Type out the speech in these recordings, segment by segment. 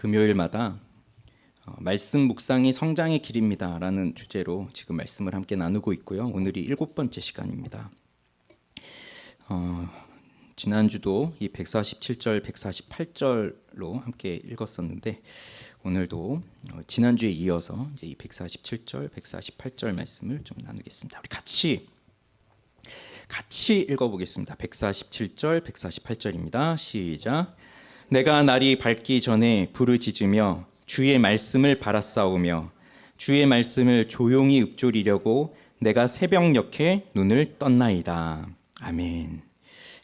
금요일마다 말씀 묵상이 성장의 길입니다 라는 주제로 지금 말씀을 함께 나누고 있고요. 오늘이 7번째 시간입니다. 지난주도 이 147절, 148절로 함께 읽었었는데 오늘도 지난주에 이어서 이제 이 147절, 148절 말씀을 좀 나누겠습니다. 우리 같이 읽어보겠습니다. 147절, 148절입니다. 시작. 내가 날이 밝기 전에 부르짖으며 주의 말씀을 바라싸우며 주의 말씀을 조용히 읊조리려고 내가 새벽녘에 눈을 떴나이다. 아멘.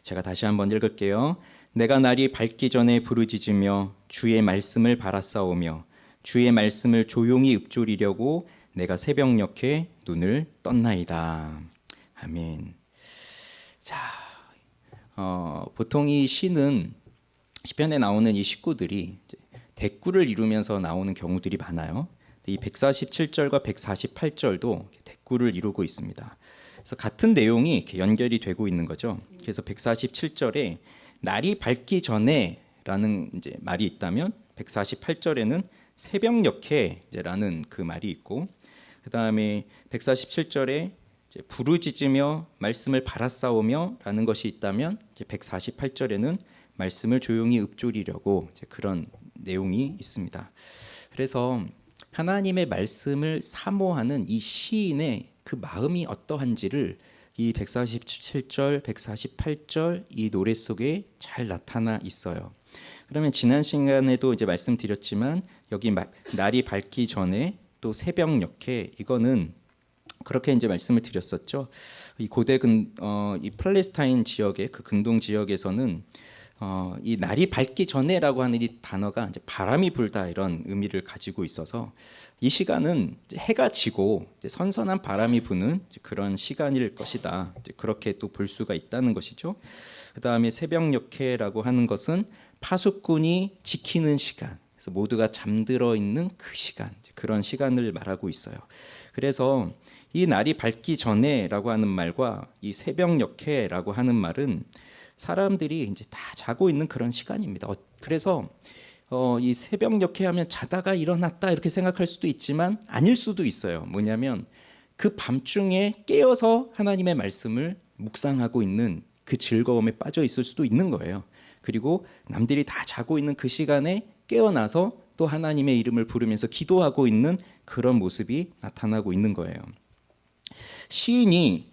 제가 다시 한번 읽을게요. 내가 날이 밝기 전에 부르짖으며 주의 말씀을 바라싸우며 주의 말씀을 조용히 읊조리려고 내가 새벽녘에 눈을 떴나이다. 아멘. 자, 보통 이 시는 시편에 나오는 이 식구들이 대꾸를 이루면서 나오는 경우들이 많아요. 이 147절과 148절도 대꾸를 이루고 있습니다. 그래서 같은 내용이 이렇게 연결이 되고 있는 거죠. 그래서 147절에 날이 밝기 전에라는 이제 말이 있다면 148절에는 새벽녘에라는 그 말이 있고, 그 다음에 147절에 부르짖으며 말씀을 바라싸우며라는 것이 있다면 148절에는 말씀을 조용히 읊조리려고 그런 내용이 있습니다. 그래서 하나님의 말씀을 사모하는 이 시인의 그 마음이 어떠한지를 이 147절, 148절 이 노래 속에 잘 나타나 있어요. 그러면 지난 시간에도 이제 말씀드렸지만 여기 날이 밝기 전에 또 새벽녘에 이거는 그렇게 이제 말씀을 드렸었죠. 이 고대 이 팔레스타인 지역의 그 근동 지역에서는 이 날이 밝기 전에라고 하는 이 단어가 이제 바람이 불다 이런 의미를 가지고 있어서 이 시간은 해가 지고 선선한 바람이 부는 그런 시간일 것이다. 그렇게 또 볼 수가 있다는 것이죠. 그 다음에 새벽녘에라고 하는 것은 파수꾼이 지키는 시간, 그래서 모두가 잠들어 있는 그 시간, 그런 시간을 말하고 있어요. 그래서 이 날이 밝기 전에라고 하는 말과 이 새벽녘에라고 하는 말은 사람들이 이제 다 자고 있는 그런 시간입니다. 그래서 이 새벽녘에 하면 자다가 일어났다 이렇게 생각할 수도 있지만 아닐 수도 있어요. 뭐냐면 그 밤중에 깨어서 하나님의 말씀을 묵상하고 있는 그 즐거움에 빠져 있을 수도 있는 거예요. 그리고 남들이 다 자고 있는 그 시간에 깨어나서 또 하나님의 이름을 부르면서 기도하고 있는 그런 모습이 나타나고 있는 거예요. 시인이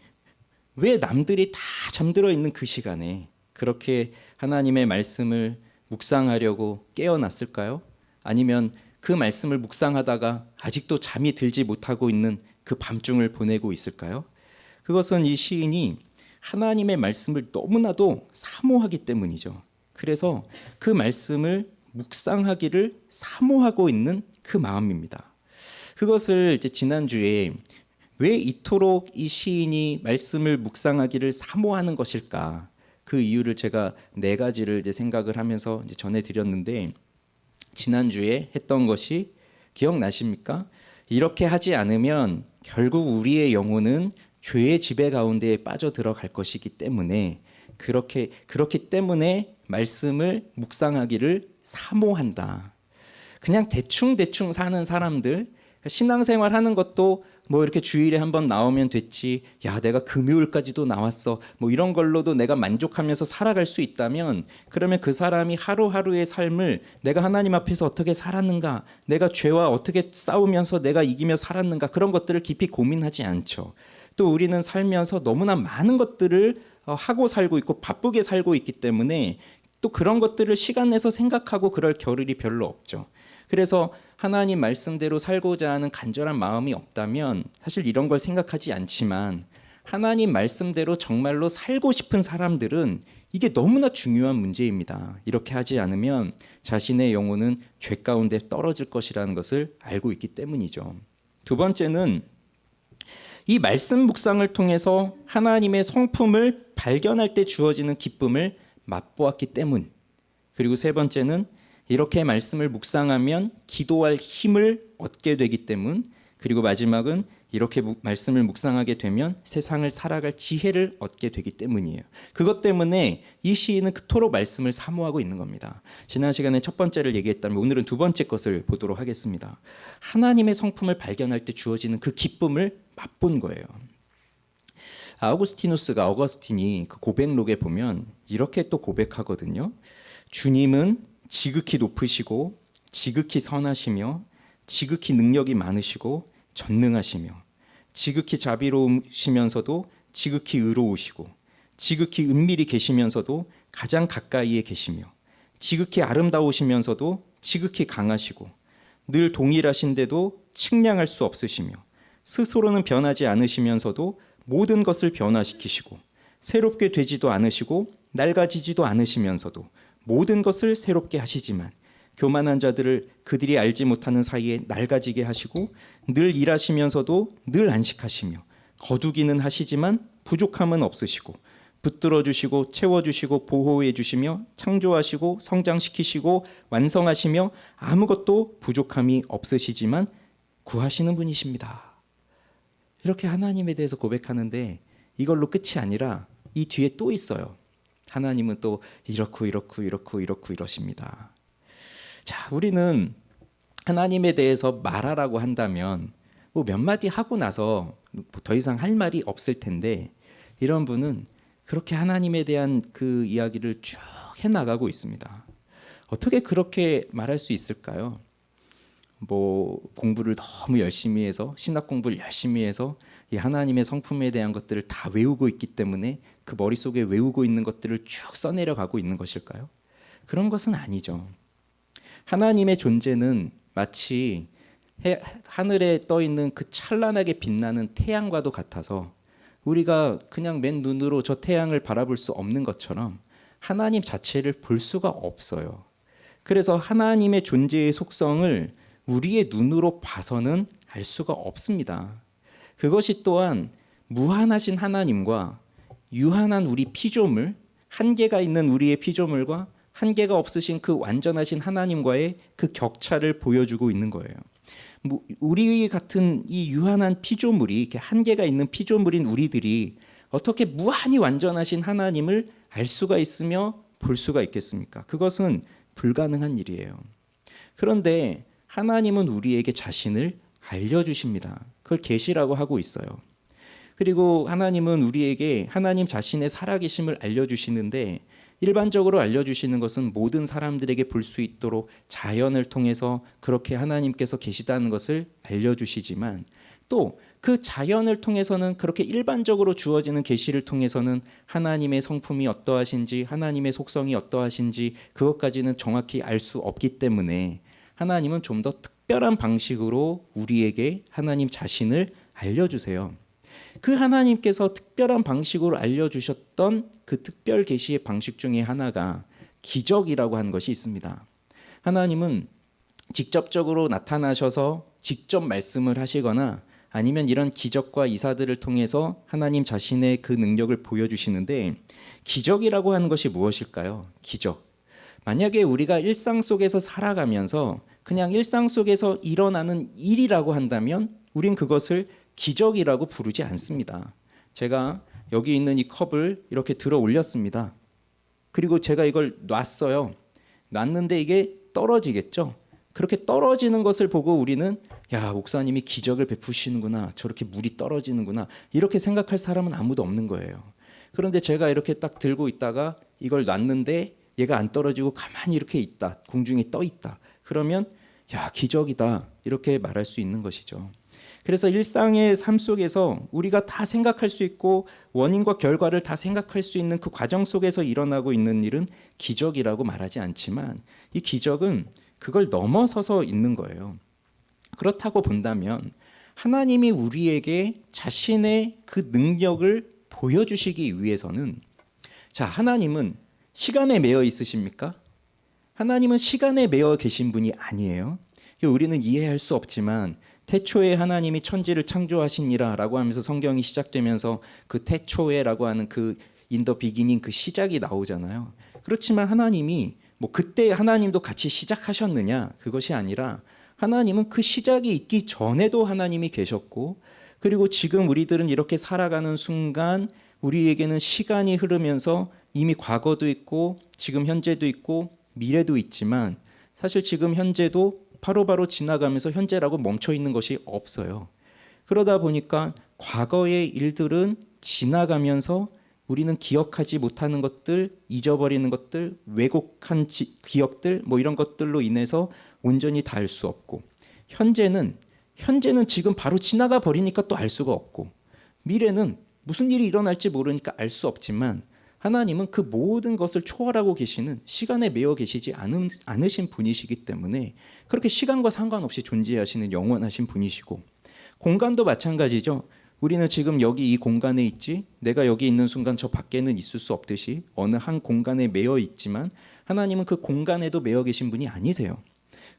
왜 남들이 다 잠들어 있는 그 시간에 그렇게 하나님의 말씀을 묵상하려고 깨어났을까요? 아니면 그 말씀을 묵상하다가 아직도 잠이 들지 못하고 있는 그 밤중을 보내고 있을까요? 그것은 이 시인이 하나님의 말씀을 너무나도 사모하기 때문이죠. 그래서 그 말씀을 묵상하기를 사모하고 있는 그 마음입니다. 그것을 이제 지난주에 왜 이토록 이 시인이 말씀을 묵상하기를 사모하는 것일까? 그 이유를 제가 4가지를 이제 생각을 하면서 이제 전해드렸는데, 지난주에 했던 것이 기억나십니까? 이렇게 하지 않으면 결국 우리의 영혼은 죄의 지배 가운데에 빠져 들어갈 것이기 때문에 그렇기 때문에 말씀을 묵상하기를 사모한다. 그냥 대충 사는 사람들, 신앙생활 하는 것도 뭐 이렇게 주일에 한번 나오면 됐지, 야 내가 금요일까지도 나왔어, 뭐 이런 걸로도 내가 만족하면서 살아갈 수 있다면, 그러면 그 사람이 하루하루의 삶을 내가 하나님 앞에서 어떻게 살았는가, 내가 죄와 어떻게 싸우면서 내가 이기며 살았는가, 그런 것들을 깊이 고민하지 않죠. 또 우리는 살면서 너무나 많은 것들을 하고 살고 있고 바쁘게 살고 있기 때문에 또 그런 것들을 시간 내서 생각하고 그럴 겨를이 별로 없죠. 그래서 하나님 말씀대로 살고자 하는 간절한 마음이 없다면 사실 이런 걸 생각하지 않지만, 하나님 말씀대로 정말로 살고 싶은 사람들은 이게 너무나 중요한 문제입니다. 이렇게 하지 않으면 자신의 영혼은 죄 가운데 떨어질 것이라는 것을 알고 있기 때문이죠. 두 번째는 이 말씀 묵상을 통해서 하나님의 성품을 발견할 때 주어지는 기쁨을 맛보았기 때문. 그리고 세 번째는 이렇게 말씀을 묵상하면 기도할 힘을 얻게 되기 때문. 그리고 마지막은 이렇게 말씀을 묵상하게 되면 세상을 살아갈 지혜를 얻게 되기 때문이에요. 그것 때문에 이 시인은 그토록 말씀을 사모하고 있는 겁니다. 지난 시간에 첫 번째를 얘기했다면 오늘은 두 번째 것을 보도록 하겠습니다. 하나님의 성품을 발견할 때 주어지는 그 기쁨을 맛본 거예요. 어거스틴이 그 고백록에 보면 이렇게 또 고백하거든요. 주님은 지극히 높으시고 지극히 선하시며 지극히 능력이 많으시고 전능하시며 지극히 자비로우시면서도 지극히 의로우시고 지극히 은밀히 계시면서도 가장 가까이에 계시며 지극히 아름다우시면서도 지극히 강하시고 늘 동일하신데도 측량할 수 없으시며 스스로는 변하지 않으시면서도 모든 것을 변화시키시고 새롭게 되지도 않으시고 낡아지지도 않으시면서도 모든 것을 새롭게 하시지만 교만한 자들을 그들이 알지 못하는 사이에 낡아지게 하시고 늘 일하시면서도 늘 안식하시며 거두기는 하시지만 부족함은 없으시고 붙들어 주시고 채워 주시고 보호해 주시며 창조하시고 성장시키시고 완성하시며 아무것도 부족함이 없으시지만 구하시는 분이십니다. 이렇게 하나님에 대해서 고백하는데 이걸로 끝이 아니라 이 뒤에 또 있어요. 하나님은 또 이렇고 이러십니다. 자, 우리는 하나님에 대해서 말하라고 한다면 뭐 몇 마디 하고 나서 더 이상 할 말이 없을 텐데 이런 분은 그렇게 하나님에 대한 그 이야기를 쭉 해나가고 있습니다. 어떻게 그렇게 말할 수 있을까요? 뭐 공부를 너무 열심히 해서 신학 공부를 열심히 해서 이 하나님의 성품에 대한 것들을 다 외우고 있기 때문에 그 머릿속에 외우고 있는 것들을 쭉 써내려가고 있는 것일까요? 그런 것은 아니죠. 하나님의 존재는 마치 하늘에 떠 있는 그 찬란하게 빛나는 태양과도 같아서 우리가 그냥 맨 눈으로 저 태양을 바라볼 수 없는 것처럼 하나님 자체를 볼 수가 없어요. 그래서 하나님의 존재의 속성을 우리의 눈으로 봐서는 알 수가 없습니다. 그것이 또한 무한하신 하나님과 유한한 우리 피조물, 한계가 있는 우리의 피조물과 한계가 없으신 그 완전하신 하나님과의 그 격차를 보여주고 있는 거예요. 우리 같은 이 유한한 피조물이, 이렇게 한계가 있는 피조물인 우리들이 어떻게 무한히 완전하신 하나님을 알 수가 있으며 볼 수가 있겠습니까? 그것은 불가능한 일이에요. 그런데 하나님은 우리에게 자신을 알려주십니다. 그걸 계시라고 하고 있어요. 그리고 하나님은 우리에게 하나님 자신의 살아계심을 알려주시는데 일반적으로 알려주시는 것은 모든 사람들에게 볼 수 있도록 자연을 통해서 그렇게 하나님께서 계시다는 것을 알려주시지만 또 그 자연을 통해서는 그렇게 일반적으로 주어지는 계시를 통해서는 하나님의 성품이 어떠하신지 하나님의 속성이 어떠하신지 그것까지는 정확히 알 수 없기 때문에 하나님은 좀 더 특별한 방식으로 우리에게 하나님 자신을 알려주세요. 그 하나님께서 특별한 방식으로 알려주셨던 그 특별 계시의 방식 중에 하나가 기적이라고 하는 것이 있습니다. 하나님은 직접적으로 나타나셔서 직접 말씀을 하시거나 아니면 이런 기적과 이사들을 통해서 하나님 자신의 그 능력을 보여주시는데 기적이라고 하는 것이 무엇일까요? 기적. 만약에 우리가 일상 속에서 살아가면서 그냥 일상 속에서 일어나는 일이라고 한다면 우린 그것을 기적이라고 부르지 않습니다. 제가 여기 있는 이 컵을 이렇게 들어 올렸습니다. 그리고 제가 이걸 놨어요. 놨는데 이게 떨어지겠죠? 그렇게 떨어지는 것을 보고 우리는 야, 목사님이 기적을 베푸시는구나. 저렇게 물이 떨어지는구나. 이렇게 생각할 사람은 아무도 없는 거예요. 그런데 제가 이렇게 딱 들고 있다가 이걸 놨는데 얘가 안 떨어지고 가만히 이렇게 있다. 공중에 떠 있다. 그러면 야, 기적이다. 이렇게 말할 수 있는 것이죠. 그래서 일상의 삶 속에서 우리가 다 생각할 수 있고 원인과 결과를 다 생각할 수 있는 그 과정 속에서 일어나고 있는 일은 기적이라고 말하지 않지만 이 기적은 그걸 넘어서서 있는 거예요. 그렇다고 본다면 하나님이 우리에게 자신의 그 능력을 보여주시기 위해서는 자, 하나님은 시간에 매여 있으십니까? 하나님은 시간에 매여 계신 분이 아니에요. 우리는 이해할 수 없지만 태초에 하나님이 천지를 창조하시니라 라고 하면서 성경이 시작되면서 그 태초에라고 하는 그 in the beginning 그 시작이 나오잖아요. 그렇지만 하나님이 뭐 그때 하나님도 같이 시작하셨느냐? 그것이 아니라 하나님은 그 시작이 있기 전에도 하나님이 계셨고 그리고 지금 우리들은 이렇게 살아가는 순간 우리에게는 시간이 흐르면서 이미 과거도 있고 지금 현재도 있고 미래도 있지만 사실 지금 현재도 바로바로 지나가면서 현재라고 멈춰 있는 것이 없어요. 그러다 보니까 과거의 일들은 지나가면서 우리는 기억하지 못하는 것들, 잊어버리는 것들, 왜곡한 기억들 뭐 이런 것들로 인해서 온전히 다 알 수 없고 현재는 지금 바로 지나가 버리니까 또 알 수가 없고 미래는 무슨 일이 일어날지 모르니까 알 수 없지만 하나님은 그 모든 것을 초월하고 계시는 시간에 매여 계시지 않으신 분이시기 때문에 그렇게 시간과 상관없이 존재하시는 영원하신 분이시고 공간도 마찬가지죠. 우리는 지금 여기 이 공간에 있지 내가 여기 있는 순간 저 밖에는 있을 수 없듯이 어느 한 공간에 매여 있지만 하나님은 그 공간에도 매여 계신 분이 아니세요.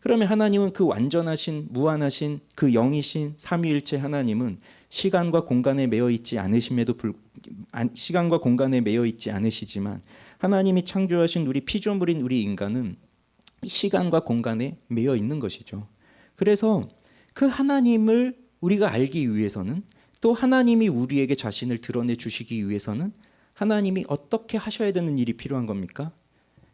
그러면 하나님은 그 완전하신 무한하신 그 영이신 삼위일체 하나님은 시간과 공간에 매여 있지 않으심에도 시간과 공간에 매여 있지 않으시지만 하나님이 창조하신 우리 피조물인 우리 인간은 시간과 공간에 매여 있는 것이죠. 그래서 그 하나님을 우리가 알기 위해서는 또 하나님이 우리에게 자신을 드러내 주시기 위해서는 하나님이 어떻게 하셔야 되는 일이 필요한 겁니까?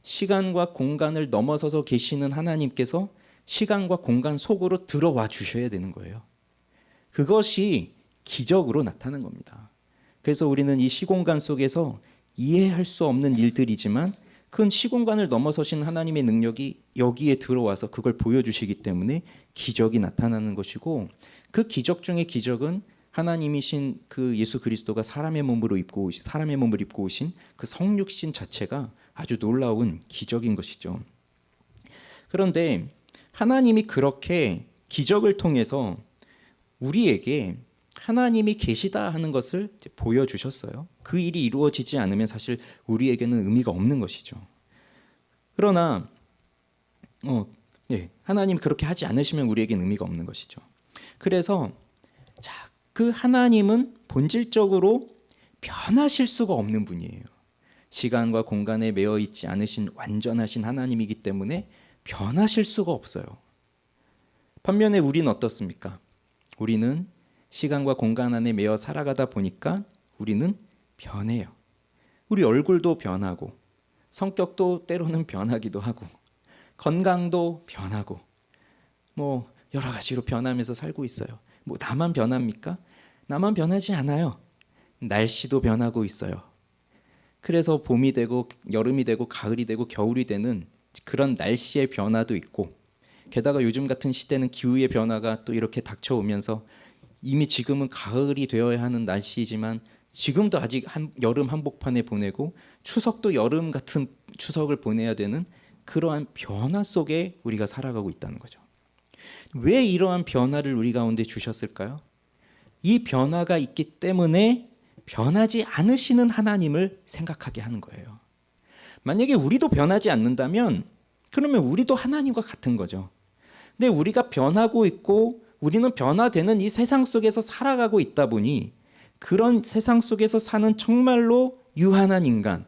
시간과 공간을 넘어서서 계시는 하나님께서 시간과 공간 속으로 들어와 주셔야 되는 거예요. 그것이 기적으로 나타난 겁니다. 그래서 우리는 이 시공간 속에서 이해할 수 없는 일들이지만 그 시공간을 넘어서신 하나님의 능력이 여기에 들어와서 그걸 보여주시기 때문에 기적이 나타나는 것이고 그 기적 중의 기적은 하나님이신 그 예수 그리스도가 사람의 몸을 입고 오신 그 성육신 자체가 아주 놀라운 기적인 것이죠. 그런데 하나님이 그렇게 기적을 통해서 우리에게 하나님이 계시다 하는 것을 보여주셨어요. 그 일이 이루어지지 않으면 사실 우리에게는 의미가 없는 것이죠. 그러나 하나님이 그렇게 하지 않으시면 우리에게는 의미가 없는 것이죠. 그래서 그 하나님은 본질적으로 변하실 수가 없는 분이에요. 시간과 공간에 매여 있지 않으신 완전하신 하나님이기 때문에 변하실 수가 없어요. 반면에 우리는 어떻습니까? 우리는 시간과 공간 안에 매여 살아가다 보니까 우리는 변해요. 우리 얼굴도 변하고 성격도 때로는 변하기도 하고 건강도 변하고 뭐 여러 가지로 변하면서 살고 있어요. 뭐 나만 변합니까? 나만 변하지 않아요. 날씨도 변하고 있어요. 그래서 봄이 되고 여름이 되고 가을이 되고 겨울이 되는 그런 날씨의 변화도 있고 게다가 요즘 같은 시대는 기후의 변화가 또 이렇게 닥쳐오면서 이미 지금은 가을이 되어야 하는 날씨이지만 지금도 아직 여름 한복판에 보내고 추석도 여름 같은 추석을 보내야 되는 그러한 변화 속에 우리가 살아가고 있다는 거죠. 왜 이러한 변화를 우리 가운데 주셨을까요? 이 변화가 있기 때문에 변하지 않으시는 하나님을 생각하게 하는 거예요. 만약에 우리도 변하지 않는다면 그러면 우리도 하나님과 같은 거죠. 근데 우리가 변하고 있고 우리는 변화되는 이 세상 속에서 살아가고 있다 보니 그런 세상 속에서 사는 정말로 유한한 인간,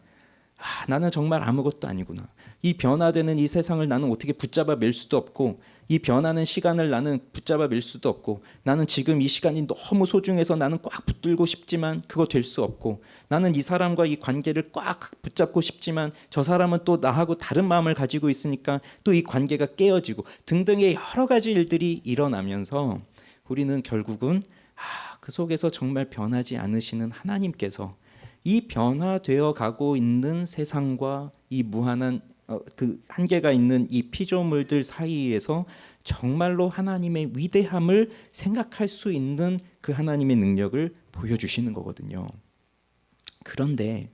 나는 정말 아무것도 아니구나. 이 변화되는 이 세상을 나는 어떻게 붙잡아 맬 수도 없고 이 변하는 시간을 나는 붙잡아 맬 수도 없고 나는 지금 이 시간이 너무 소중해서 나는 꽉 붙들고 싶지만 그거 될 수 없고 나는 이 사람과 이 관계를 꽉 붙잡고 싶지만 저 사람은 또 나하고 다른 마음을 가지고 있으니까 또 이 관계가 깨어지고 등등의 여러 가지 일들이 일어나면서 우리는 결국은 그 속에서 정말 변하지 않으시는 하나님께서 이 변화되어 가고 있는 세상과 이 무한한 그 한계가 있는 이 피조물들 사이에서 정말로 하나님의 위대함을 생각할 수 있는 그 하나님의 능력을 보여주시는 거거든요. 그런데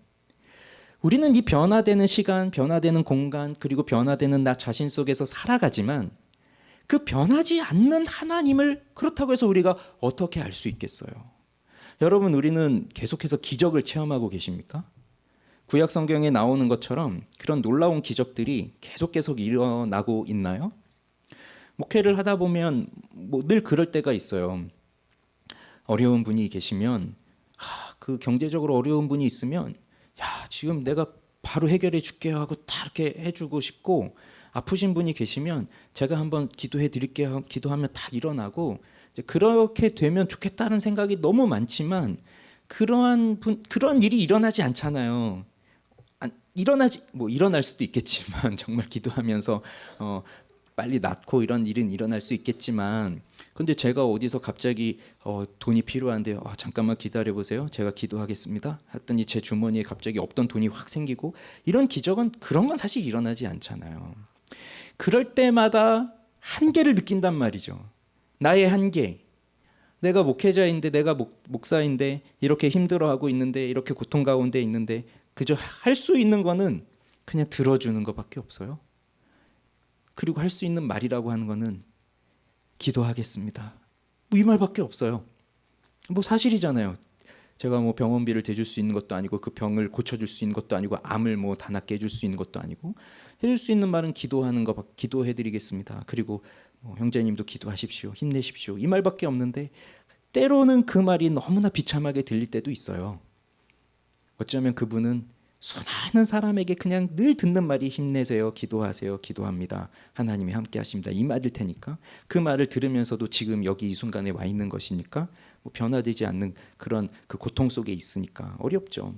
우리는 이 변화되는 시간, 변화되는 공간, 그리고 변화되는 나 자신 속에서 살아가지만 그 변하지 않는 하나님을 그렇다고 해서 우리가 어떻게 알 수 있겠어요? 여러분, 우리는 계속해서 기적을 체험하고 계십니까? 구약 성경에 나오는 것처럼 그런 놀라운 기적들이 계속 일어나고 있나요? 목회를 하다 보면 늘 그럴 때가 있어요. 어려운 분이 계시면 그 경제적으로 어려운 분이 있으면 지금 내가 바로 해결해 줄게요 하고 다 이렇게 해주고 싶고 아프신 분이 계시면 제가 한번 기도해 드릴게요. 기도하면 딱 일어나고 이제 그렇게 되면 좋겠다는 생각이 너무 많지만 그런 일이 일어나지 않잖아요. 일어날 수도 있겠지만 정말 기도하면서 빨리 낫고 이런 일은 일어날 수 있겠지만 근데 제가 어디서 갑자기 돈이 필요한데요. 잠깐만 기다려 보세요. 제가 기도하겠습니다. 했더니 제 주머니에 갑자기 없던 돈이 확 생기고 이런 기적은 그런 건 사실 일어나지 않잖아요. 그럴 때마다 한계를 느낀단 말이죠. 나의 한계. 내가 목회자인데 내가 목사인데 이렇게 힘들어하고 있는데 이렇게 고통 가운데 있는데 그저 할 수 있는 거는 그냥 들어주는 것밖에 없어요. 그리고 할 수 있는 말이라고 하는 거는 기도하겠습니다. 뭐 이 말밖에 없어요. 뭐 사실이잖아요. 제가 뭐 병원비를 대줄 수 있는 것도 아니고 그 병을 고쳐줄 수 있는 것도 아니고 암을 뭐 다 낫게 해줄 수 있는 것도 아니고 해줄 수 있는 말은 기도하는 거, 기도해드리겠습니다. 그리고 형제님도 기도하십시오. 힘내십시오. 이 말밖에 없는데 때로는 그 말이 너무나 비참하게 들릴 때도 있어요. 어쩌면 그분은 수많은 사람에게 그냥 늘 듣는 말이 힘내세요, 기도하세요, 기도합니다, 하나님이 함께 하십니다 이 말일 테니까 그 말을 들으면서도 지금 여기 이 순간에 와 있는 것이니까 뭐 변화되지 않는 그런 그 고통 속에 있으니까 어렵죠.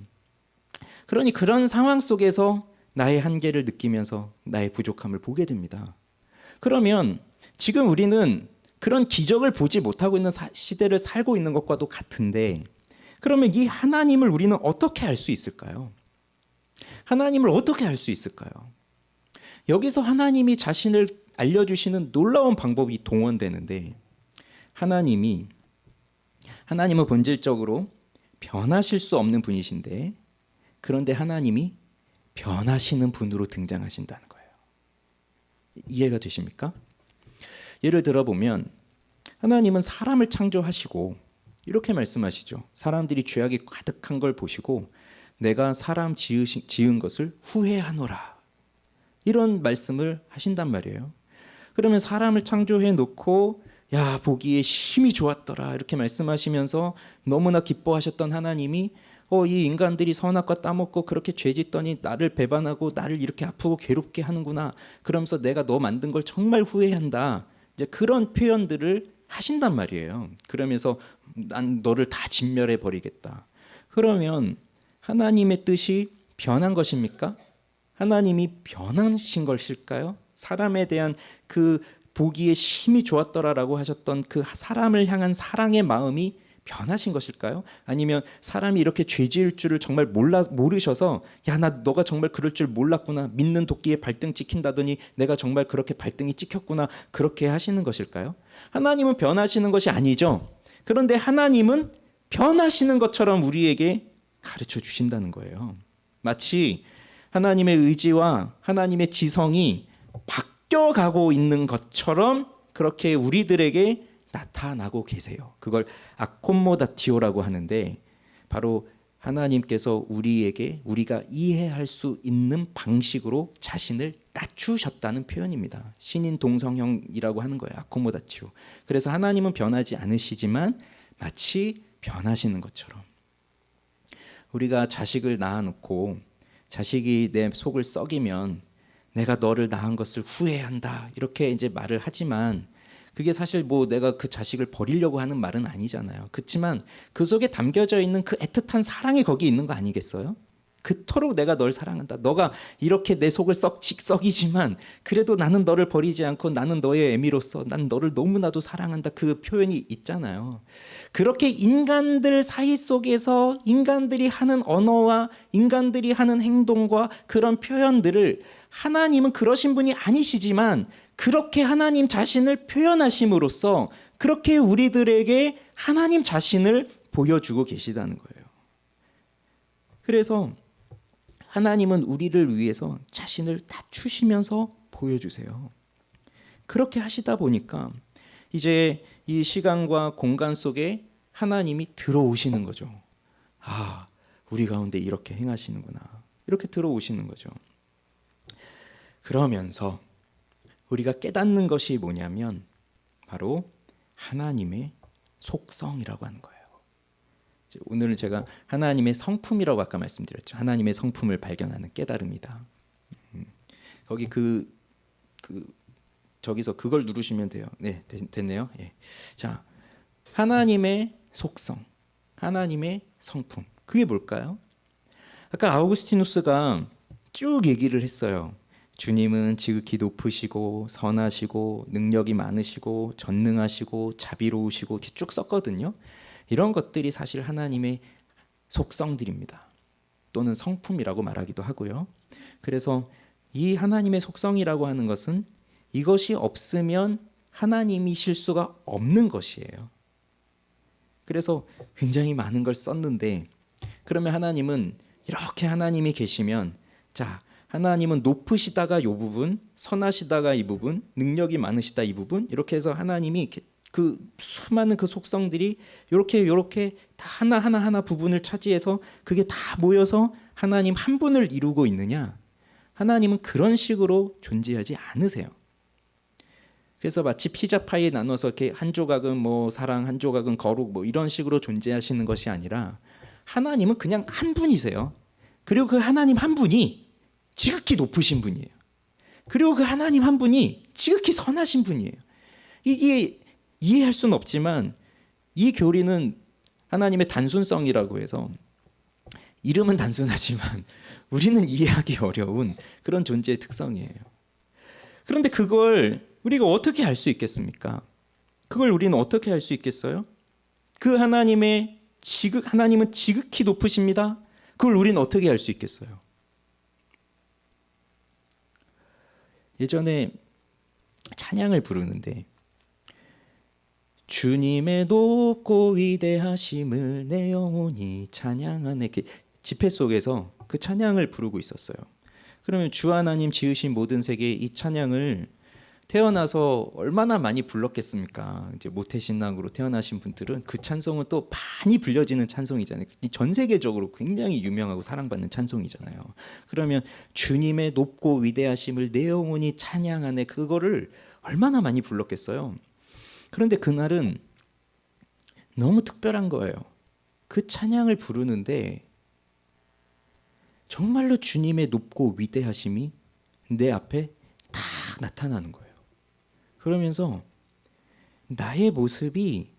그러니 그런 상황 속에서 나의 한계를 느끼면서 나의 부족함을 보게 됩니다. 그러면 지금 우리는 그런 기적을 보지 못하고 있는 시대를 살고 있는 것과도 같은데 그러면 이 하나님을 우리는 어떻게 알 수 있을까요? 하나님을 어떻게 알 수 있을까요? 여기서 하나님이 자신을 알려주시는 놀라운 방법이 동원되는데 하나님은 본질적으로 변하실 수 없는 분이신데 그런데 하나님이 변하시는 분으로 등장하신다는 거예요. 이해가 되십니까? 예를 들어보면 하나님은 사람을 창조하시고 이렇게 말씀하시죠. 사람들이 죄악이 가득한 걸 보시고 내가 사람 지은 것을 후회하노라. 이런 말씀을 하신단 말이에요. 그러면 사람을 창조해 놓고 야 보기에 심히 좋았더라 이렇게 말씀하시면서 너무나 기뻐하셨던 하나님이 이 인간들이 선악과 따먹고 그렇게 죄짓더니 나를 배반하고 나를 이렇게 아프고 괴롭게 하는구나. 그러면서 내가 너 만든 걸 정말 후회한다. 이제 그런 표현들을 하신단 말이에요. 그러면서 난 너를 다 진멸해 버리겠다. 그러면 하나님의 뜻이 변한 것입니까? 하나님이 변하신 것일까요? 사람에 대한 그 보기에 심히 좋았더라라고 하셨던 그 사람을 향한 사랑의 마음이 변하신 것일까요? 아니면 사람이 이렇게 죄 지을 줄을 정말 모르셔서 야, 너가 정말 그럴 줄 몰랐구나. 믿는 도끼에 발등 찍힌다더니 내가 정말 그렇게 발등이 찍혔구나. 그렇게 하시는 것일까요? 하나님은 변하시는 것이 아니죠. 그런데 하나님은 변하시는 것처럼 우리에게 가르쳐 주신다는 거예요. 마치 하나님의 의지와 하나님의 지성이 바뀌어가고 있는 것처럼 그렇게 우리들에게 나타나고 계세요. 그걸 아콤모다티오라고 하는데 바로 하나님께서 우리가 이해할 수 있는 방식으로 자신을 낮추셨다는 표현입니다. 신인 동성형이라고 하는 거예요. 아코모다티오. 그래서 하나님은 변하지 않으시지만 마치 변하시는 것처럼 우리가 자식을 낳아놓고 자식이 내 속을 썩이면 내가 너를 낳은 것을 후회한다 이렇게 이제 말을 하지만 그게 사실 뭐 내가 그 자식을 버리려고 하는 말은 아니잖아요. 그렇지만 그 속에 담겨져 있는 그 애틋한 사랑이 거기 있는 거 아니겠어요? 그토록 내가 널 사랑한다. 너가 이렇게 내 속을 썩이지만 그래도 나는 너를 버리지 않고 나는 너의 애미로서 난 너를 너무나도 사랑한다. 그 표현이 있잖아요. 그렇게 인간들 사이 속에서 인간들이 하는 언어와 인간들이 하는 행동과 그런 표현들을 하나님은 그러신 분이 아니시지만 그렇게 하나님 자신을 표현하심으로써 그렇게 우리들에게 하나님 자신을 보여주고 계시다는 거예요. 그래서 하나님은 우리를 위해서 자신을 낮추시면서 보여주세요. 그렇게 하시다 보니까 이제 이 시간과 공간 속에 하나님이 들어오시는 거죠. 아, 우리 가운데 이렇게 행하시는구나. 이렇게 들어오시는 거죠. 그러면서 우리가 깨닫는 것이 뭐냐면 바로 하나님의 속성이라고 하는 거예요. 오늘은 제가 하나님의 성품이라고 아까 말씀드렸죠. 하나님의 성품을 발견하는 깨달음이다. 거기 그 저기서 그걸 누르시면 돼요. 네, 됐네요. 예. 자, 하나님의 속성, 하나님의 성품. 그게 뭘까요? 아까 아우구스티누스가 쭉 얘기를 했어요. 주님은 지극히 높으시고 선하시고 능력이 많으시고 전능하시고 자비로우시고 이렇게 쭉 썼거든요. 이런 것들이 사실 하나님의 속성들입니다. 또는 성품이라고 말하기도 하고요. 그래서 이 하나님의 속성이라고 하는 것은 이것이 없으면 하나님이실 수가 없는 것이에요. 그래서 굉장히 많은 걸 썼는데, 그러면 하나님은 이렇게 하나님이 계시면, 자, 하나님은 높으시다가 이 부분, 선하시다가 이 부분, 능력이 많으시다 이 부분, 이렇게 해서 하나님이 그 수많은 그 속성들이 이렇게 다 하나 부분을 차지해서 그게 다 모여서 하나님 한 분을 이루고 있느냐? 하나님은 그런 식으로 존재하지 않으세요. 그래서 마치 피자 파이 나눠서 이렇게 한 조각은 뭐 사랑, 한 조각은 거룩, 뭐 이런 식으로 존재하시는 것이 아니라 하나님은 그냥 한 분이세요. 그리고 그 하나님 한 분이 지극히 높으신 분이에요. 그리고 그 하나님 한 분이 지극히 선하신 분이에요. 이게 이해할 수는 없지만 이 교리는 하나님의 단순성이라고 해서 이름은 단순하지만 우리는 이해하기 어려운 그런 존재의 특성이에요. 그런데 그걸 우리가 어떻게 알 수 있겠습니까? 그걸 우리는 어떻게 알 수 있겠어요? 그 하나님은 지극히 높으십니다. 그걸 우리는 어떻게 알 수 있겠어요? 예전에 찬양을 부르는데 주님의 높고 위대하심을 내 영혼이 찬양하네, 집회 속에서 그 찬양을 부르고 있었어요. 그러면 주 하나님 지으신 모든 세계, 이 찬양을 태어나서 얼마나 많이 불렀겠습니까? 이제 모태신앙으로 태어나신 분들은 그 찬송은 또 많이 불려지는 찬송이잖아요. 전 세계적으로 굉장히 유명하고 사랑받는 찬송이잖아요. 그러면 주님의 높고 위대하심을 내 영혼이 찬양하네, 그거를 얼마나 많이 불렀겠어요. 그런데 그날은 너무 특별한 거예요. 그 찬양을 부르는데 정말로 주님의 높고 위대하심이 내 앞에 딱 나타나는 거예요. 그러면서 나의 모습이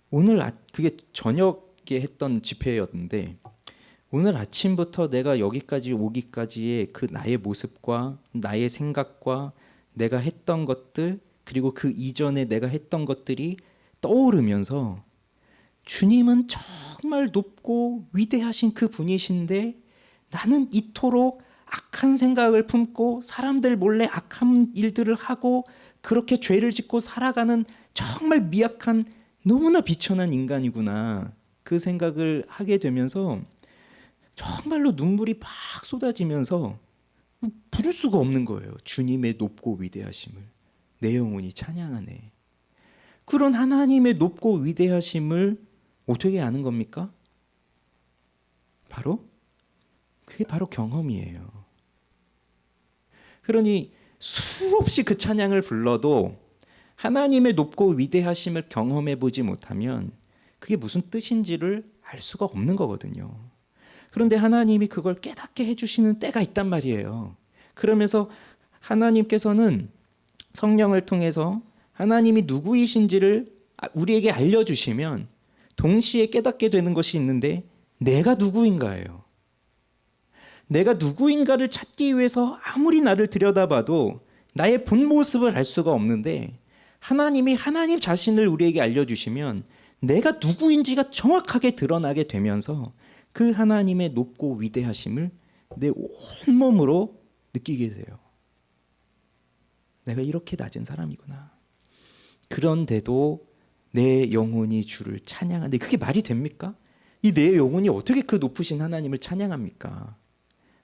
오늘 그게 저녁에 했던 집회였는데 오늘 아침부터 내가 여기까지 오기까지의 그 나의 모습과 나의 생각과 내가 했던 것들, 그리고 그 이전에 내가 했던 것들이 떠오르면서 주님은 정말 높고 위대하신 그 분이신데 나는 이토록 악한 생각을 품고 사람들 몰래 악한 일들을 하고 그렇게 죄를 짓고 살아가는 정말 미약한, 너무나 비천한 인간이구나, 그 생각을 하게 되면서 정말로 눈물이 막 쏟아지면서 부를 수가 없는 거예요. 주님의 높고 위대하심을 내 영혼이 찬양하네. 그런 하나님의 높고 위대하심을 어떻게 아는 겁니까? 그게 바로 경험이에요. 그러니 수없이 그 찬양을 불러도 하나님의 높고 위대하심을 경험해 보지 못하면 그게 무슨 뜻인지를 알 수가 없는 거거든요. 그런데 하나님이 그걸 깨닫게 해주시는 때가 있단 말이에요. 그러면서 하나님께서는 성령을 통해서 하나님이 누구이신지를 우리에게 알려주시면 동시에 깨닫게 되는 것이 있는데, 내가 누구인가예요. 내가 누구인가를 찾기 위해서 아무리 나를 들여다봐도 나의 본 모습을 알 수가 없는데, 하나님이 하나님 자신을 우리에게 알려주시면 내가 누구인지가 정확하게 드러나게 되면서 그 하나님의 높고 위대하심을 내 온몸으로 느끼게 돼요. 내가 이렇게 낮은 사람이구나. 그런데도 내 영혼이 주를 찬양하는데 그게 말이 됩니까? 이 내 영혼이 어떻게 그 높으신 하나님을 찬양합니까?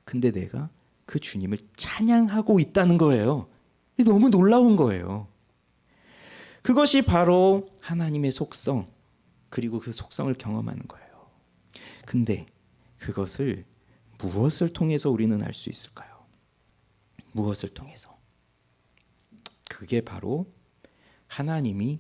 근데 내가 그 주님을 찬양하고 있다는 거예요. 너무 놀라운 거예요. 그것이 바로 하나님의 속성, 그리고 그 속성을 경험하는 거예요. 근데 그것을 무엇을 통해서 우리는 알 수 있을까요? 무엇을 통해서? 그게 바로 하나님이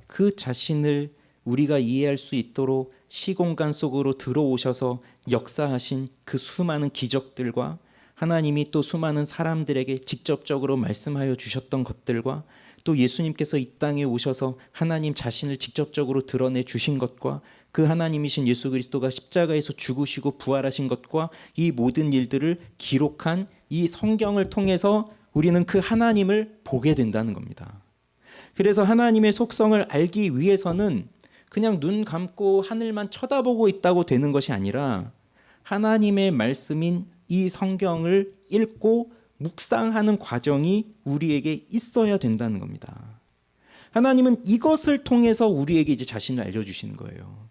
그 자신을 우리가 이해할 수 있도록 시공간 속으로 들어오셔서 역사하신 그 수많은 기적들과 하나님이 또 수많은 사람들에게 직접적으로 말씀하여 주셨던 것들과 또 예수님께서 이 땅에 오셔서 하나님 자신을 직접적으로 드러내 주신 것과 그 하나님이신 예수 그리스도가 십자가에서 죽으시고 부활하신 것과 이 모든 일들을 기록한 이 성경을 통해서 우리는 그 하나님을 보게 된다는 겁니다. 그래서 하나님의 속성을 알기 위해서는 그냥 눈 감고 하늘만 쳐다보고 있다고 되는 것이 아니라 하나님의 말씀인 이 성경을 읽고 묵상하는 과정이 우리에게 있어야 된다는 겁니다. 하나님은 이것을 통해서 우리에게 이제 자신을 알려주시는 거예요.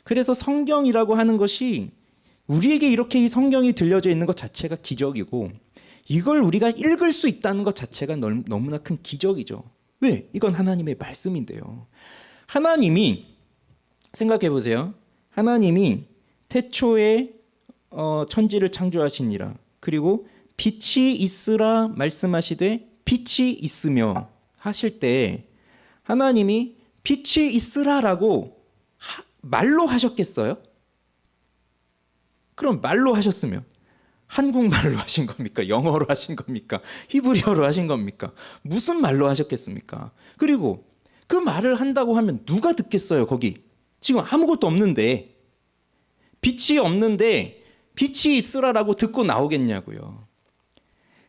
그래서 성경이라고 하는 것이 우리에게 이렇게 이 성경이 들려져 있는 것 자체가 기적이고 이걸 우리가 읽을 수 있다는 것 자체가 너무나 큰 기적이죠. 왜? 이건 하나님의 말씀인데요. 하나님이 생각해 보세요. 하나님이 태초에 천지를 창조하시니라. 그리고 빛이 있으라 말씀하시되 빛이 있으며 하실 때 하나님이 빛이 있으라라고 말로 하셨겠어요? 그럼 말로 하셨으면 한국말로 하신 겁니까? 영어로 하신 겁니까? 히브리어로 하신 겁니까? 무슨 말로 하셨겠습니까? 그리고 그 말을 한다고 하면 누가 듣겠어요? 거기 지금 아무것도 없는데, 빛이 없는데 빛이 있으라라고 듣고 나오겠냐고요.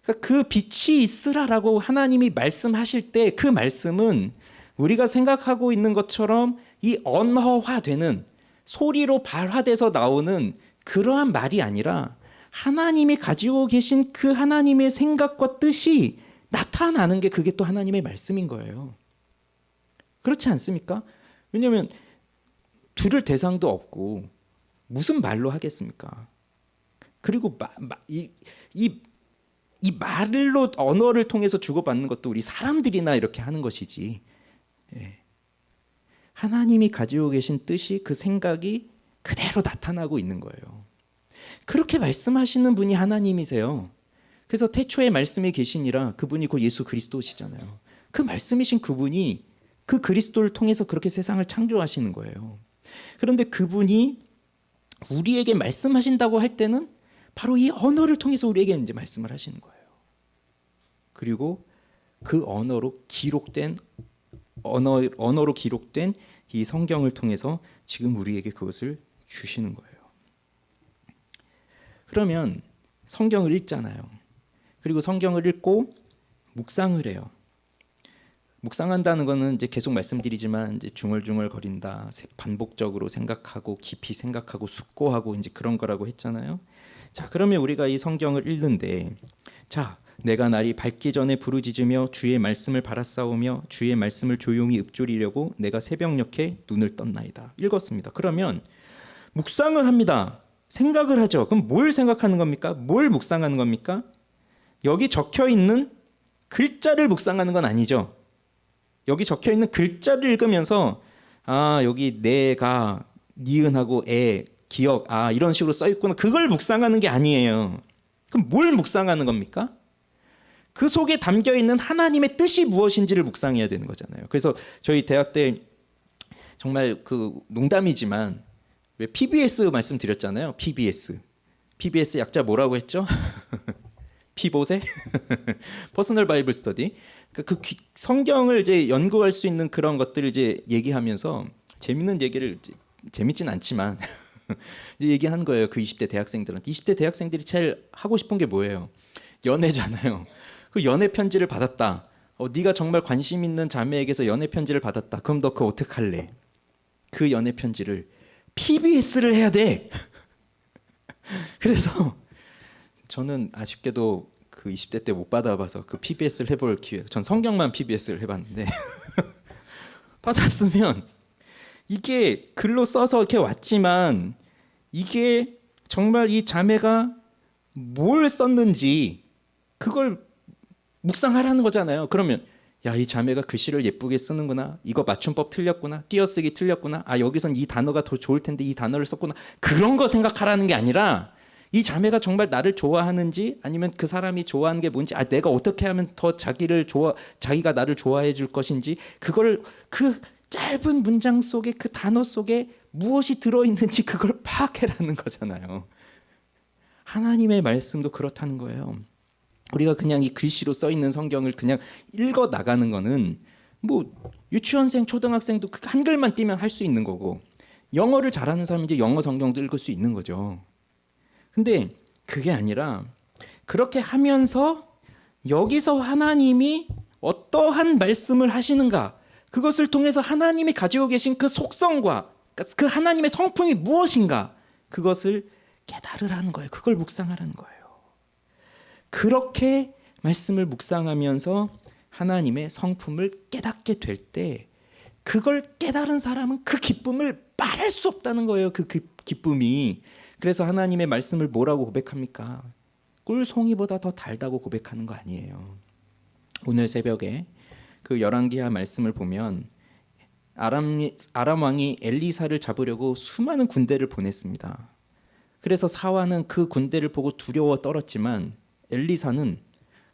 그러니까 그 빛이 있으라라고 하나님이 말씀하실 때 그 말씀은 우리가 생각하고 있는 것처럼 이 언어화되는, 소리로 발화돼서 나오는 그러한 말이 아니라 하나님이 가지고 계신 그 하나님의 생각과 뜻이 나타나는 게 그게 또 하나님의 말씀인 거예요. 그렇지 않습니까? 왜냐하면 들을 대상도 없고 무슨 말로 하겠습니까? 그리고 이 말로 언어를 통해서 주고받는 것도 우리 사람들이나 이렇게 하는 것이지, 하나님이 가지고 계신 뜻이, 그 생각이 그대로 나타나고 있는 거예요. 그렇게 말씀하시는 분이 하나님이세요. 그래서 태초에 말씀이 계시니라, 그분이 곧 예수 그리스도시잖아요. 그 말씀이신 그분이 그 그리스도를 통해서 그렇게 세상을 창조하시는 거예요. 그런데 그분이 우리에게 말씀하신다고 할 때는 바로 이 언어를 통해서 우리에게 이제 말씀을 하시는 거예요. 그리고 그 언어로 기록된 이 성경을 통해서 지금 우리에게 그것을 주시는 거예요. 그러면 성경을 읽잖아요. 그리고 성경을 읽고 묵상을 해요. 묵상한다는 것은 이제 계속 말씀드리지만 이제 중얼중얼거린다, 반복적으로 생각하고 깊이 생각하고 숙고하고 이제 그런 거라고 했잖아요. 자, 그러면 우리가 이 성경을 읽는데, 자, 내가 날이 밝기 전에 부르짖으며 주의 말씀을 바라싸우며 주의 말씀을 조용히 읊조리려고 내가 새벽녘에 눈을 떴나이다. 읽었습니다. 그러면 묵상을 합니다. 생각을 하죠. 그럼 뭘 생각하는 겁니까? 뭘 묵상하는 겁니까? 여기 적혀 있는 글자를 묵상하는 건 아니죠. 여기 적혀 있는 글자를 읽으면서 여기 내가 니은하고 에 기억 이런 식으로 써 있구나, 그걸 묵상하는 게 아니에요. 그럼 뭘 묵상하는 겁니까? 그 속에 담겨 있는 하나님의 뜻이 무엇인지를 묵상해야 되는 거잖아요. 그래서 저희 대학 때 정말 그 농담이지만 왜 PBS 말씀드렸잖아요. PBS 약자 뭐라고 했죠? 피보세? 퍼스널 바이블 스터디. 그 성경을 이제 연구할 수 있는 그런 것들을 이제 얘기하면서 재밌는 얘기를, 재밌진 않지만 이제 얘기한 거예요. 그 20대 대학생들한테. 20대 대학생들이 제일 하고 싶은 게 뭐예요? 연애잖아요. 그 연애 편지를 받았다. 네가 정말 관심 있는 자매에게서 연애 편지를 받았다. 그럼 너 그거 어떻게 할래? 그 연애 편지를 PBS를 해야 돼. 그래서 저는 아쉽게도 그 20대 때 못 받아봐서 그 PBS를 해볼 기회, 전 성경만 PBS를 해봤는데 받았으면 이게 글로 써서 이렇게 왔지만 이게 정말 이 자매가 뭘 썼는지 그걸 묵상하라는 거잖아요. 그러면 야, 이 자매가 글씨를 예쁘게 쓰는구나, 이거 맞춤법 틀렸구나, 띄어쓰기 틀렸구나, 여기선 이 단어가 더 좋을 텐데 이 단어를 썼구나, 그런 거 생각하라는 게 아니라 이 자매가 정말 나를 좋아하는지, 아니면 그 사람이 좋아하는 게 뭔지, 내가 어떻게 하면 더 자기가 나를 좋아해 줄 것인지, 그걸 그 짧은 문장 속에, 그 단어 속에 무엇이 들어있는지 그걸 파악해라는 거잖아요. 하나님의 말씀도 그렇다는 거예요. 우리가 그냥 이 글씨로 써 있는 성경을 그냥 읽어 나가는 거는 뭐 유치원생, 초등학생도 그 한글만 띄면 할 수 있는 거고, 영어를 잘하는 사람은 이제 영어 성경도 읽을 수 있는 거죠. 근데 그게 아니라 그렇게 하면서 여기서 하나님이 어떠한 말씀을 하시는가, 그것을 통해서 하나님이 가지고 계신 그 속성과 그 하나님의 성품이 무엇인가, 그것을 깨달으라는 거예요. 그걸 묵상하라는 거예요. 그렇게 말씀을 묵상하면서 하나님의 성품을 깨닫게 될 때, 그걸 깨달은 사람은 그 기쁨을 말할 수 없다는 거예요. 그 기쁨이. 그래서 하나님의 말씀을 뭐라고 고백합니까? 꿀송이보다 더 달다고 고백하는 거 아니에요. 오늘 새벽에 그 열왕기하 말씀을 보면 아람 왕이 엘리사를 잡으려고 수많은 군대를 보냈습니다. 그래서 사환은 그 군대를 보고 두려워 떨었지만 엘리사는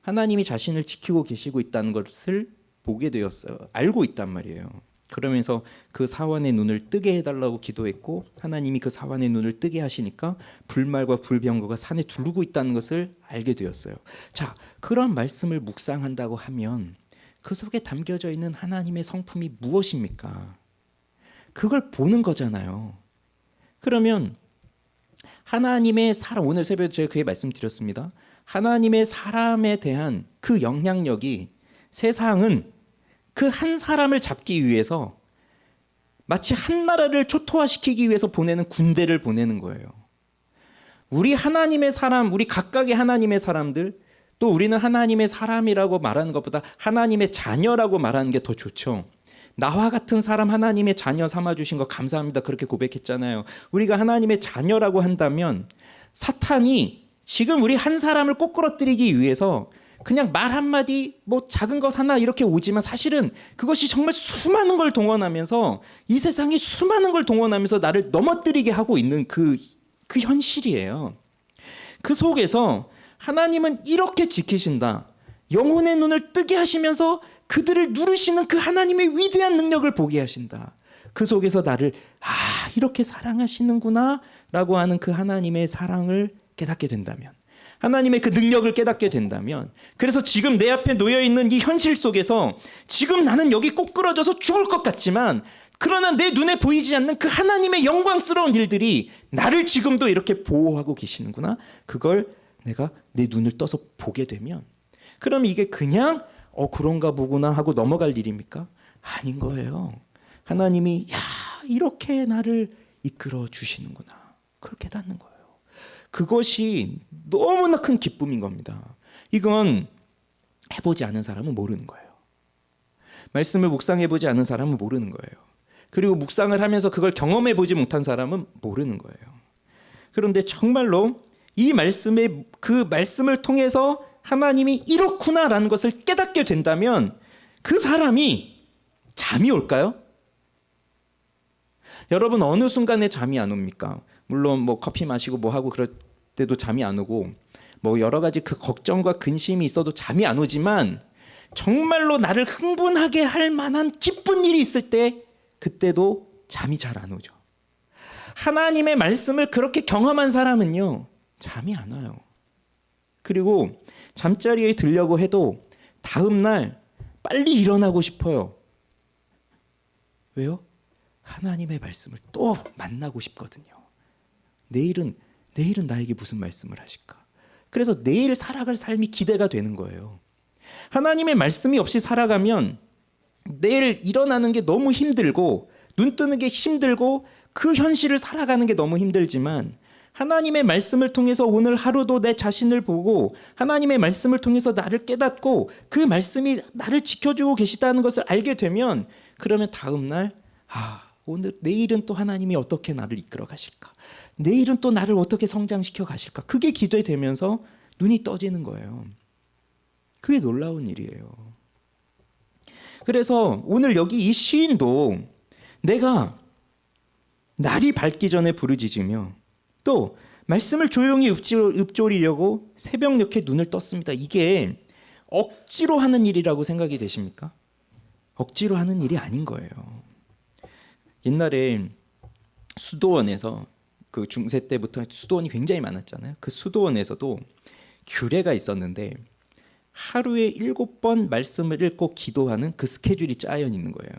하나님이 자신을 지키고 계시고 있다는 것을 보게 되었어요. 알고 있단 말이에요. 그러면서 그 사환의 눈을 뜨게 해달라고 기도했고, 하나님이 그 사환의 눈을 뜨게 하시니까 불말과 불병거가 산에 두르고 있다는 것을 알게 되었어요. 자, 그런 말씀을 묵상한다고 하면 그 속에 담겨져 있는 하나님의 성품이 무엇입니까? 그걸 보는 거잖아요. 그러면 하나님의 사람, 오늘 새벽에 제가 그게 말씀드렸습니다. 하나님의 사람에 대한 그 영향력이, 세상은 그 한 사람을 잡기 위해서 마치 한 나라를 초토화시키기 위해서 보내는 군대를 보내는 거예요. 우리 하나님의 사람, 우리 각각의 하나님의 사람들, 또 우리는 하나님의 사람이라고 말하는 것보다 하나님의 자녀라고 말하는 게 더 좋죠. 나와 같은 사람 하나님의 자녀 삼아주신 거 감사합니다. 그렇게 고백했잖아요. 우리가 하나님의 자녀라고 한다면 사탄이 지금 우리 한 사람을 꼬꾸라뜨리기 위해서 그냥 말 한마디, 뭐 작은 것 하나 이렇게 오지만, 사실은 그것이 정말 수많은 걸 동원하면서, 이 세상이 수많은 걸 동원하면서 나를 넘어뜨리게 하고 있는 그 현실이에요. 그 속에서 하나님은 이렇게 지키신다. 영혼의 눈을 뜨게 하시면서 그들을 누르시는 그 하나님의 위대한 능력을 보게 하신다. 그 속에서 나를 이렇게 사랑하시는구나 라고 하는 그 하나님의 사랑을 깨닫게 된다면, 하나님의 그 능력을 깨닫게 된다면, 그래서 지금 내 앞에 놓여있는 이 현실 속에서 지금 나는 여기 꼬꾸라져서 죽을 것 같지만, 그러나 내 눈에 보이지 않는 그 하나님의 영광스러운 일들이 나를 지금도 이렇게 보호하고 계시는구나, 그걸 내가 내 눈을 떠서 보게 되면, 그럼 이게 그냥 그런가 보구나 하고 넘어갈 일입니까? 아닌 거예요. 하나님이 이렇게 나를 이끌어 주시는구나, 그걸 깨닫는 거예요. 그것이 너무나 큰 기쁨인 겁니다. 이건 해보지 않은 사람은 모르는 거예요. 말씀을 묵상해보지 않은 사람은 모르는 거예요. 그리고 묵상을 하면서 그걸 경험해보지 못한 사람은 모르는 거예요. 그런데 정말로 이 그 말씀을 통해서 하나님이 이렇구나라는 것을 깨닫게 된다면 그 사람이 잠이 올까요? 여러분, 어느 순간에 잠이 안 옵니까? 물론 뭐 커피 마시고 뭐 하고 그럴 때도 잠이 안 오고, 뭐 여러 가지 그 걱정과 근심이 있어도 잠이 안 오지만, 정말로 나를 흥분하게 할 만한 기쁜 일이 있을 때 그때도 잠이 잘 안 오죠. 하나님의 말씀을 그렇게 경험한 사람은요, 잠이 안 와요. 그리고 잠자리에 들려고 해도 다음 날 빨리 일어나고 싶어요. 왜요? 하나님의 말씀을 또 만나고 싶거든요. 내일은 나에게 무슨 말씀을 하실까? 그래서 내일 살아갈 삶이 기대가 되는 거예요. 하나님의 말씀이 없이 살아가면 내일 일어나는 게 너무 힘들고, 눈 뜨는 게 힘들고, 그 현실을 살아가는 게 너무 힘들지만, 하나님의 말씀을 통해서 오늘 하루도 내 자신을 보고 하나님의 말씀을 통해서 나를 깨닫고 그 말씀이 나를 지켜주고 계시다는 것을 알게 되면, 그러면 다음 날 내일은 또 하나님이 어떻게 나를 이끌어 가실까? 내일은 또 나를 어떻게 성장시켜 가실까? 그게 기대되면서 눈이 떠지는 거예요. 그게 놀라운 일이에요. 그래서 오늘 여기 이 시인도 내가 날이 밝기 전에 부르짖으며 또 말씀을 조용히 읊조리려고 새벽녘에 눈을 떴습니다. 이게 억지로 하는 일이라고 생각이 되십니까? 억지로 하는 일이 아닌 거예요. 옛날에 수도원에서 그 중세 때부터 수도원이 굉장히 많았잖아요. 그 수도원에서도 규례가 있었는데 하루에 7번 말씀을 읽고 기도하는 그 스케줄이 짜여 있는 거예요.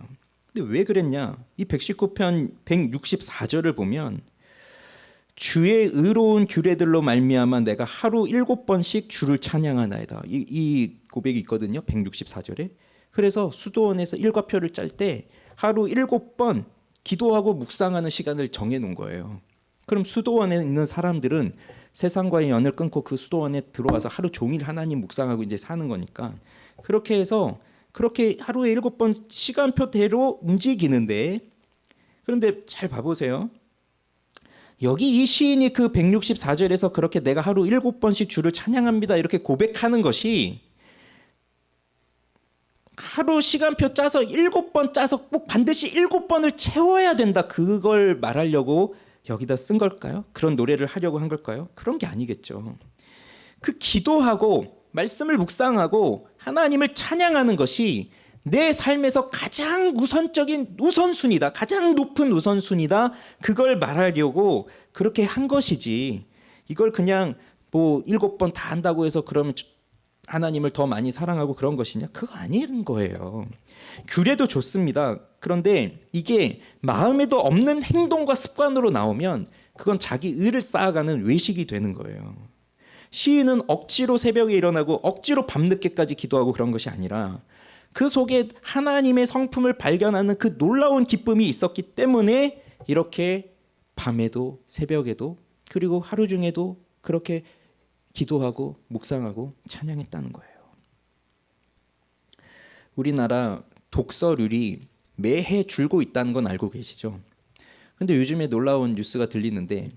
근데 왜 그랬냐? 이 119편 164절을 보면 주의 의로운 규례들로 말미암아 내가 하루 7번씩 주를 찬양하나이다. 이 고백이 있거든요. 164절에. 그래서 수도원에서 일과표를 짤 때 하루 7번 기도하고 묵상하는 시간을 정해 놓은 거예요. 그럼 수도원에 있는 사람들은 세상과의 연을 끊고 그 수도원에 들어와서 하루 종일 하나님 묵상하고 이제 사는 거니까 그렇게 해서 그렇게 하루에 7번 시간표대로 움직이는데, 그런데 잘 봐보세요. 여기 이 시인이 그 164절에서 그렇게 내가 하루 7번씩 주를 찬양합니다 이렇게 고백하는 것이 하루 시간표 짜서 7번 짜서 꼭 반드시 7번을 채워야 된다 그걸 말하려고 여기다 쓴 걸까요? 그런 노래를 하려고 한 걸까요? 그런 게 아니겠죠. 그 기도하고 말씀을 묵상하고 하나님을 찬양하는 것이 내 삶에서 가장 우선적인 우선순위다. 가장 높은 우선순위다. 그걸 말하려고 그렇게 한 것이지. 이걸 그냥 뭐 7번 다 한다고 해서 그러면 하나님을 더 많이 사랑하고 그런 것이냐? 그거 아닌 거예요. 규례도 좋습니다. 그런데 이게 마음에도 없는 행동과 습관으로 나오면 그건 자기 의를 쌓아가는 외식이 되는 거예요. 시인은 억지로 새벽에 일어나고 억지로 밤늦게까지 기도하고 그런 것이 아니라 그 속에 하나님의 성품을 발견하는 그 놀라운 기쁨이 있었기 때문에 이렇게 밤에도 새벽에도 그리고 하루 중에도 그렇게 기도하고 묵상하고 찬양했다는 거예요. 우리나라 독서률이 매해 줄고 있다는 건 알고 계시죠? 근데 요즘에 놀라운 뉴스가 들리는데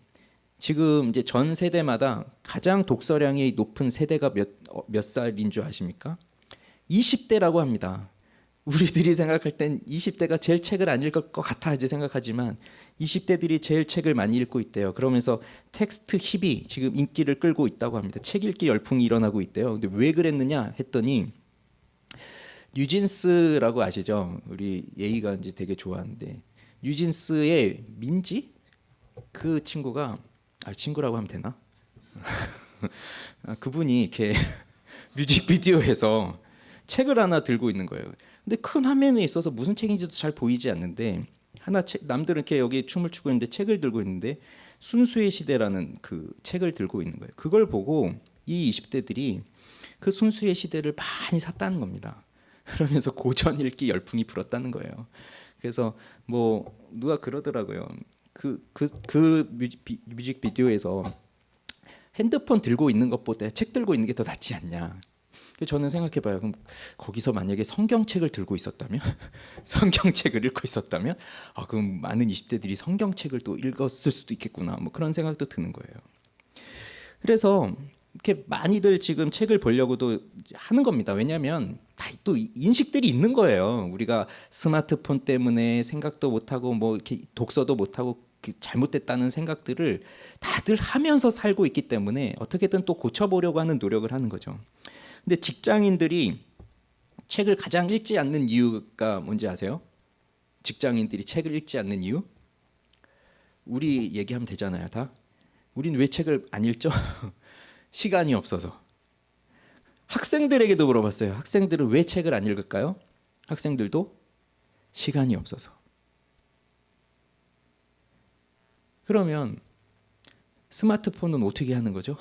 지금 이제 전 세대마다 가장 독서량이 높은 세대가 몇 살인 줄 아십니까? 20대라고 합니다. 우리들이 생각할 땐 20대가 제일 책을 안 읽을 것 같아 이제 생각하지만 20대들이 제일 책을 많이 읽고 있대요. 그러면서 텍스트 힙이 지금 인기를 끌고 있다고 합니다. 책 읽기 열풍이 일어나고 있대요. 근데 왜 그랬느냐 했더니 뉴진스라고 아시죠? 우리 예의가 이제 되게 좋아하는데 뉴진스의 민지 그 친구가 친구라고 하면 되나? 그분이 이렇게 뮤직비디오에서 책을 하나 들고 있는 거예요. 근데 큰 화면에 있어서 무슨 책인지도 잘 보이지 않는데 남들은 이렇게 여기 춤을 추고 있는데 책을 들고 있는데 순수의 시대라는 그 책을 들고 있는 거예요. 그걸 보고 이 20대들이 그 순수의 시대를 많이 샀다는 겁니다. 그러면서 고전 읽기 열풍이 불었다는 거예요. 그래서 뭐 누가 그러더라고요. 그 뮤직비디오에서 핸드폰 들고 있는 것보다 책 들고 있는 게 더 낫지 않냐. 저는 생각해봐요. 그럼 거기서 만약에 성경책을 들고 있었다면, 성경책을 읽고 있었다면, 그럼 많은 20대들이 성경책을 또 읽었을 수도 있겠구나. 뭐 그런 생각도 드는 거예요. 그래서 이렇게 많이들 지금 책을 보려고도 하는 겁니다. 왜냐하면 다 또 인식들이 있는 거예요. 우리가 스마트폰 때문에 생각도 못하고 뭐 이렇게 독서도 못하고 잘못됐다는 생각들을 다들 하면서 살고 있기 때문에 어떻게든 또 고쳐보려고 하는 노력을 하는 거죠. 근데 직장인들이 책을 가장 읽지 않는 이유가 뭔지 아세요? 직장인들이 책을 읽지 않는 이유? 우리 얘기하면 되잖아요, 다. 우린 왜 책을 안 읽죠? 시간이 없어서. 학생들에게도 물어봤어요. 학생들은 왜 책을 안 읽을까요? 학생들도 시간이 없어서. 그러면 스마트폰은 어떻게 하는 거죠?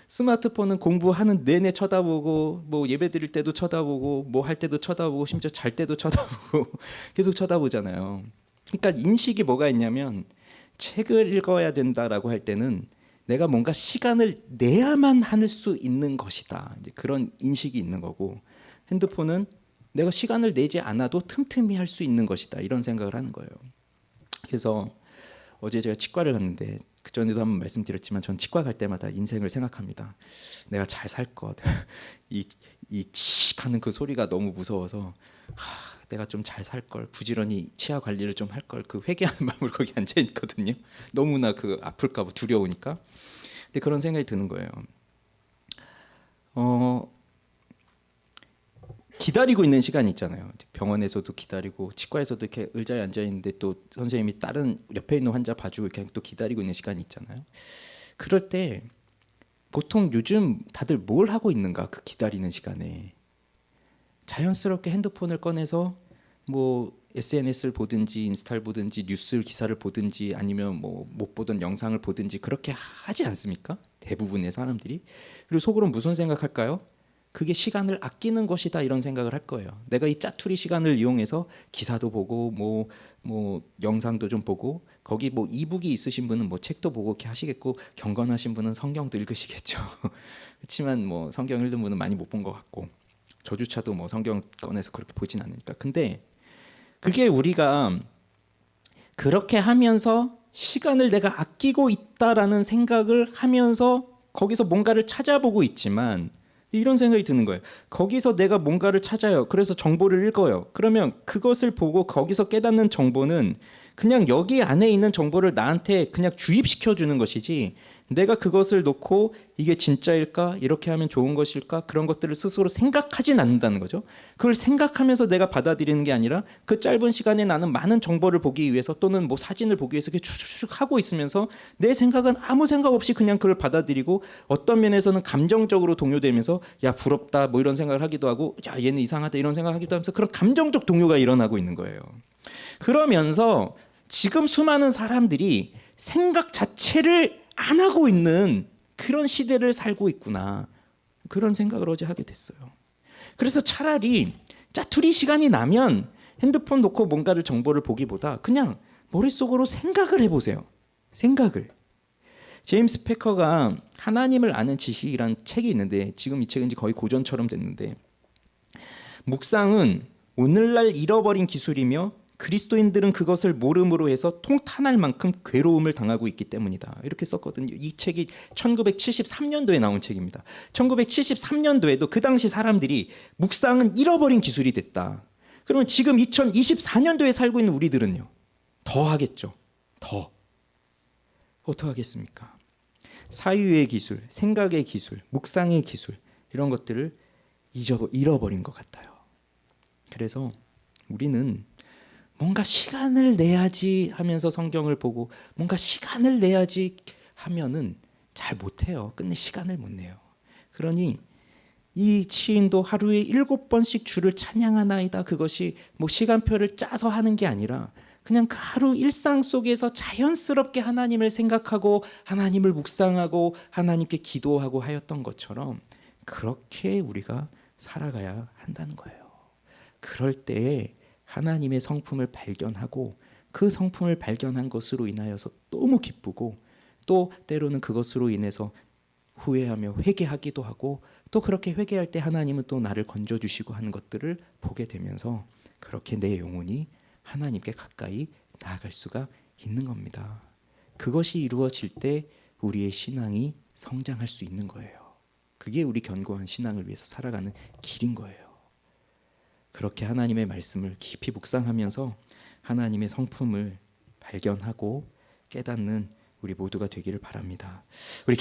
스마트폰은 공부하는 내내 쳐다보고 뭐 예배 드릴 때도 쳐다보고 뭐 할 때도 쳐다보고 심지어 잘 때도 쳐다보고 계속 쳐다보잖아요. 그러니까 인식이 뭐가 있냐면 책을 읽어야 된다라고 할 때는 내가 뭔가 시간을 내야만 할 수 있는 것이다. 이제 그런 인식이 있는 거고 핸드폰은 내가 시간을 내지 않아도 틈틈이 할 수 있는 것이다. 이런 생각을 하는 거예요. 그래서 어제 제가 치과를 갔는데 그 전에도 한번 말씀드렸지만 전 치과 갈 때마다 인생을 생각합니다. 내가 잘 살 것. 이 치익하는 그 소리가 너무 무서워서 내가 좀 잘 살 걸. 부지런히 치아 관리를 좀 할 걸. 그 회개하는 마음으로 거기 앉아 있거든요. 너무나 그 아플까 봐 두려우니까. 근데 그런 생각이 드는 거예요. 기다리고 있는 시간이 있잖아요. 병원에서도 기다리고 치과에서도 이렇게 의자에 앉아 있는데 또 선생님이 다른 옆에 있는 환자 봐주고 이렇게 또 기다리고 있는 시간이 있잖아요. 그럴 때 보통 요즘 다들 뭘 하고 있는가? 그 기다리는 시간에 자연스럽게 핸드폰을 꺼내서 뭐 SNS를 보든지 인스타를 보든지 뉴스 기사를 보든지 아니면 뭐 못 보던 영상을 보든지 그렇게 하지 않습니까? 대부분의 사람들이. 그리고 속으로 무슨 생각할까요? 그게 시간을 아끼는 것이다 이런 생각을 할 거예요. 내가 이 짜투리 시간을 이용해서 기사도 보고 뭐 영상도 좀 보고 거기 뭐 이북이 있으신 분은 뭐 책도 보고 이렇게 하시겠고 경건하신 분은 성경도 읽으시겠죠. 그렇지만 뭐 성경 읽는 분은 많이 못 본 것 같고 저조차도 뭐 성경 꺼내서 그렇게 보진 않으니까. 근데 그게 우리가 그렇게 하면서 시간을 내가 아끼고 있다라는 생각을 하면서 거기서 뭔가를 찾아보고 있지만 이런 생각이 드는 거예요. 거기서 내가 뭔가를 찾아요. 그래서 정보를 읽어요. 그러면 그것을 보고 거기서 깨닫는 정보는 그냥 여기 안에 있는 정보를 나한테 그냥 주입시켜 주는 것이지 내가 그것을 놓고 이게 진짜일까? 이렇게 하면 좋은 것일까? 그런 것들을 스스로 생각하진 않는다는 거죠. 그걸 생각하면서 내가 받아들이는 게 아니라 그 짧은 시간에 나는 많은 정보를 보기 위해서 또는 뭐 사진을 보기 위해서 이렇게 추측 하고 있으면서 내 생각은 아무 생각 없이 그냥 그걸 받아들이고 어떤 면에서는 감정적으로 동요되면서 야 부럽다 뭐 이런 생각을 하기도 하고 야 얘는 이상하다 이런 생각을 하기도 하면서 그런 감정적 동요가 일어나고 있는 거예요. 그러면서 지금 수많은 사람들이 생각 자체를 안 하고 있는 그런 시대를 살고 있구나. 그런 생각을 어제 하게 됐어요. 그래서 차라리 짜투리 시간이 나면 핸드폰 놓고 뭔가를 정보를 보기보다 그냥 머릿속으로 생각을 해보세요. 생각을. 제임스 패커가 하나님을 아는 지식이란 책이 있는데 지금 이 책은 이제 거의 고전처럼 됐는데 묵상은 오늘날 잃어버린 기술이며 그리스도인들은 그것을 모름으로 해서 통탄할 만큼 괴로움을 당하고 있기 때문이다. 이렇게 썼거든요. 이 책이 1973년도에 나온 책입니다. 1973년도에도 그 당시 사람들이 묵상은 잃어버린 기술이 됐다. 그러면 지금 2024년도에 살고 있는 우리들은요. 더 하겠죠. 더. 어떻게 하겠습니까? 사유의 기술, 생각의 기술, 묵상의 기술 이런 것들을 잃어버린 것 같아요. 그래서 우리는 뭔가 시간을 내야지 하면서 성경을 보고 뭔가 시간을 내야지 하면은 잘 못해요. 끝내 시간을 못 내요. 그러니 이 시인도 하루에 7번씩 주를 찬양하나이다. 그것이 뭐 시간표를 짜서 하는 게 아니라 그냥 그 하루 일상 속에서 자연스럽게 하나님을 생각하고 하나님을 묵상하고 하나님께 기도하고 하였던 것처럼 그렇게 우리가 살아가야 한다는 거예요. 그럴 때에 하나님의 성품을 발견하고 그 성품을 발견한 것으로 인하여서 너무 기쁘고 또 때로는 그것으로 인해서 후회하며 회개하기도 하고 또 그렇게 회개할 때 하나님은 또 나를 건져주시고 하는 것들을 보게 되면서 그렇게 내 영혼이 하나님께 가까이 나아갈 수가 있는 겁니다. 그것이 이루어질 때 우리의 신앙이 성장할 수 있는 거예요. 그게 우리 견고한 신앙을 위해서 살아가는 길인 거예요. 그렇게 하나님의 말씀을 깊이 묵상하면서 하나님의 성품을 발견하고 깨닫는 우리 모두가 되기를 바랍니다. 우리